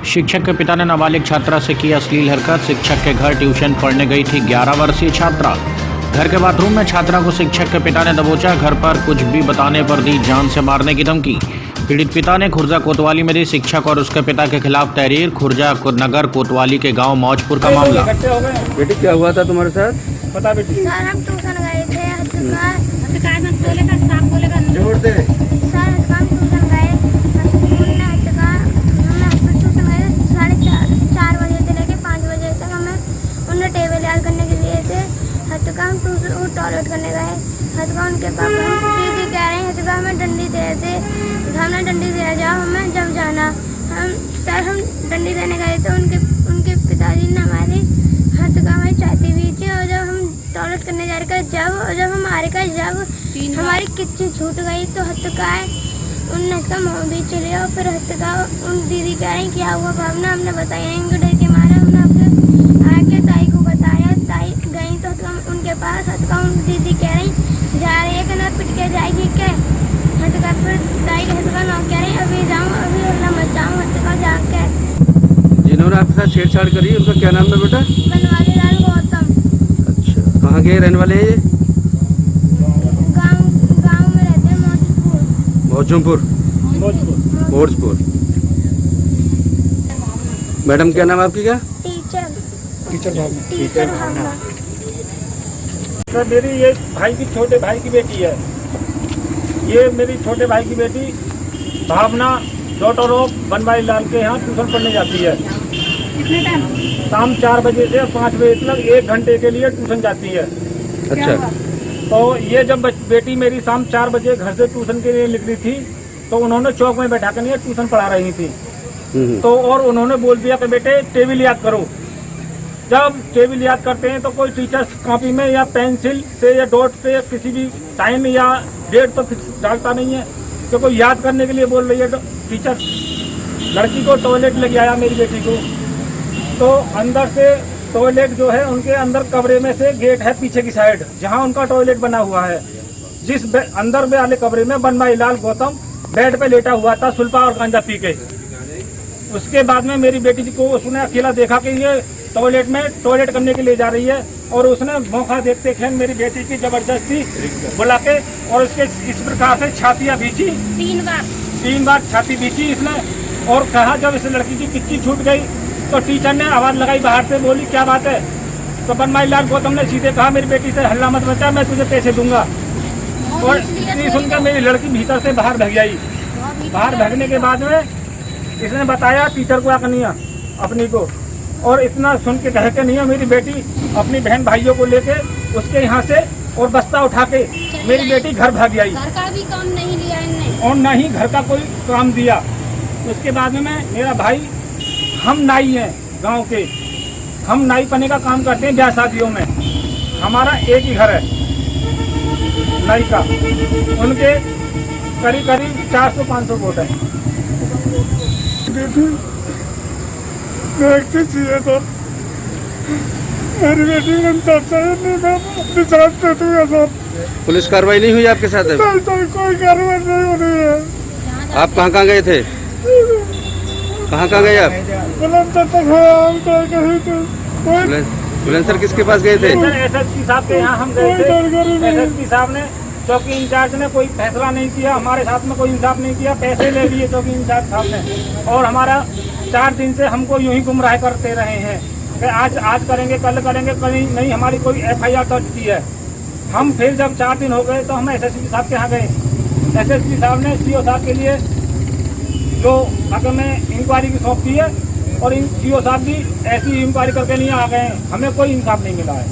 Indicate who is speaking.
Speaker 1: शिक्षक के पिता ने नाबालिग छात्रा से की अश्लील हरकत। शिक्षक के घर ट्यूशन पढ़ने गई थी 11 वर्षीय छात्रा। घर के बाथरूम में छात्रा को शिक्षक के पिता ने दबोचा। घर पर कुछ भी बताने पर दी जान से मारने की धमकी। पीड़ित पिता ने खुर्जा कोतवाली में दी शिक्षक और उसके पिता के खिलाफ तहरीर। खुर्जा नगर कोतवाली के गांव मौजपुर का मामला।
Speaker 2: बेटी क्या हुआ था तुम्हारे साथ?
Speaker 3: पता बेटी
Speaker 4: सर हम ट्यूशन गए थे सर हम ट्यूशन गए ट्यूशन गए 4:30 बजे से लेके 5 बजे तक हमें उन्हें टेबल याद करने के लिए थे। हम ट्यूशन टॉयलेट करने गए। उनके पापा दीदी कह रहे हैं हमें डंडी दे थे। हमने डंडी दे जाओ हमें जब जाना। हम डंडी देने गए तो उनके पिताजी ने हमारी हमारी छाती भी थी। और जब हम टॉयलेट करने जा रहे जब हमारी किच्ची छूट गई तो उनने इसका मुँह भी चले और फिर उन दीदी कह रही क्या हुआ भावना। हमने बताया इनको डर के मारा। हमने अपने आके ताई को बताया। ताई गई तो हम उनके पास उन दीदी कह रही जा रही है कि ना पिट के जाएगी क्या। फिर ताई कह रही अभी जाऊँ अभी मत जाऊँ जाके।
Speaker 2: जिन्होंने आपके साथ छेड़छाड़ करी उनका क्या नाम है बेटा?
Speaker 4: बनवारी लाल गौतम।
Speaker 2: अच्छा, कहाँ के रहने वाले हैं ये?
Speaker 4: गाँव में रहते हैं
Speaker 2: मौजपुर। भोजपुर। मैडम क्या नाम है आपकी? क्या
Speaker 4: टीचर भावना।
Speaker 3: सर मेरी ये भाई की छोटे भाई की बेटी है। ये मेरी छोटे भाई की बेटी भावना डॉटर ऑफ बनवारी लाल के यहाँ ट्यूशन पढ़ने जाती है।
Speaker 4: कितने टाइम?
Speaker 3: शाम 4 बजे से 5 बजे तक 1 घंटे के लिए ट्यूशन जाती है।
Speaker 2: अच्छा,
Speaker 3: तो ये जब बेटी मेरी शाम 4 बजे घर से ट्यूशन के लिए निकली थी तो उन्होंने चौक में बैठा कर ट्यूशन पढ़ा रही थी। तो और उन्होंने बोल दिया कि बेटे टेबल याद करो। जब टेबल याद करते हैं तो कोई टीचर कॉपी में या पेंसिल से या डॉट से किसी भी साइन या डेट तो फिक्स डालता नहीं है। तो कोई याद करने के लिए बोल रही है तो टीचर लड़की को टॉयलेट लेके आया मेरी बेटी को। तो अंदर से टॉयलेट जो है उनके अंदर कमरे में से गेट है पीछे की साइड जहां उनका टॉयलेट बना हुआ है। जिस अंदर में वाले कमरे में बनवारी लाल गौतम बेड पे लेटा हुआ था सुल्फा और गांजा पी के। उसके बाद में मेरी बेटी को उसने अकेला देखा कि ये टॉयलेट करने के लिए जा रही है और उसने मौका देखते खेल मेरी बेटी की जबरदस्ती बुला के और उसके इस प्रकार से छातियां भींची 3 बार छाती भींची इसने। और कहा जब इस लड़की की किच्ची छूट गई तो टीचर ने आवाज लगाई बाहर से, बोली क्या बात है। तो बनवारी लाल गौतम ने सीधे कहा मेरी बेटी से हल्ला मत मचा, मैं तुझे पैसे दूंगा। और इतनी सुनकर मेरी लड़की भीतर से बाहर भाग आई। बाहर भागने के बाद में इसने बताया टीचर को आकनिया अपनी को। और इतना सुन के कह के नहीं है मेरी बेटी अपनी बहन भाइयों को लेके उसके यहाँ से और बस्ता उठा के मेरी बेटी घर भाग आई।
Speaker 4: घर का भी काम नहीं लिया इनने
Speaker 3: और न ही घर का कोई काम दिया। उसके बाद में मेरा भाई, हम नाई हैं गांव के, हम नाई पने का काम करते हैं ब्याह शादियों में। हमारा एक ही घर है नाई का। उनके करीब 400-500 वोट है।
Speaker 5: चाहिए सर मेरी बेटी सर।
Speaker 2: पुलिस कार्रवाई नहीं हुई आपके साथ?
Speaker 5: नहीं सर कोई कार्रवाई नहीं हो रही है।
Speaker 2: आप कहाँ गए थे? कहाँ गए आप?
Speaker 5: बुलंदशहर तक है हम तो कहीं थे।
Speaker 2: बुलंदशहर किसके पास गए थे?
Speaker 3: एसएसपी साहब के यहाँ हम गए थे। एसएसपी साहब ने, चौकी इंचार्ज ने कोई फैसला नहीं किया, हमारे साथ में कोई इंसाफ नहीं किया। पैसे ले लिए चौकी इंचार्ज साहब ने और हमारा 4 दिन से हमको यूं ही गुमराह करते रहे हैं कि आज करेंगे कल करेंगे, कहीं नहीं हमारी कोई FIR दर्ज की है। हम फिर जब 4 दिन हो गए तो हम SSP साहब के यहाँ गए। SSP साहब ने CO साहब के लिए जो आगे में इंक्वायरी की सौंप दी है और इन CO साहब भी ऐसी इंक्वायरी करके नहीं आ गए हैं। हमें कोई इंसाफ नहीं मिला है।